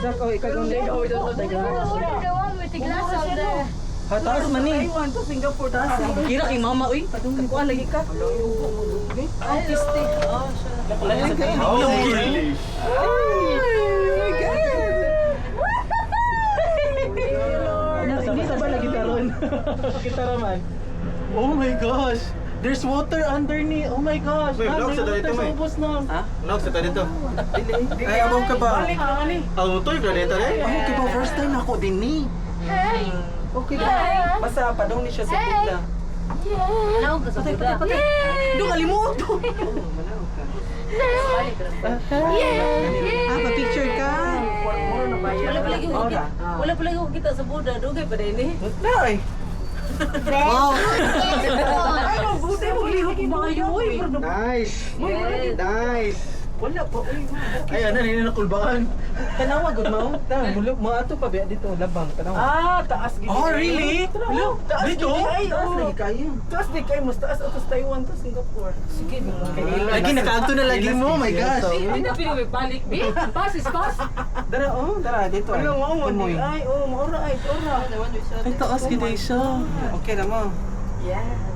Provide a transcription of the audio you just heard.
Sak, oh, ikaw yung Order the one with the glass of the... Taas man ni. Taiwan to Singapore taas. Kira kay mama, uy. Kuha lagi ka. Autistic. Oh, siya. Oh, really? Hindi sa ba lagi taron? Gitara man. Oh my gosh. There's water underneath. Oh my gosh. May vlog sa dito, may. ubos na. Ha? Nog sa tayo dito. Ay, abang ka ba? Balik ka ni. Ang toy ka dito eh. Ako ka ba? First time ako din ni. Hey! Okay ka. Basta pa daw ni siya sa bigla. Manawag ka sa buda. Doon kalimuot to. Ah, pa-picture ka. Wala pala yung kita sa Buda. Dugay pa din eh. Nay. Wow. Ay, mabuti mo lihok yung mga yun. Nice. Nice. Wala pa. Ay, ano, hindi na kulbangan. Tanawa gud mo. Tanawa mo ato pa ba dito labang tanawa. Ah, taas gini. Oh, really? Hello, taas Dito? gini. Ay, Taas oo. lagi kayo. Taas di kayo, mas taas atos Taiwan to Singapore. Sige, Lagi nakaagto na lagi mo. Oh my gosh. Hindi na pinabalik, bi. Pass is pass. Dara, oh, dara dito. Ano mo mo Tumoy. ay, oh, maura ay, ora. Ay, taas gid siya. Okay na mo. Yes.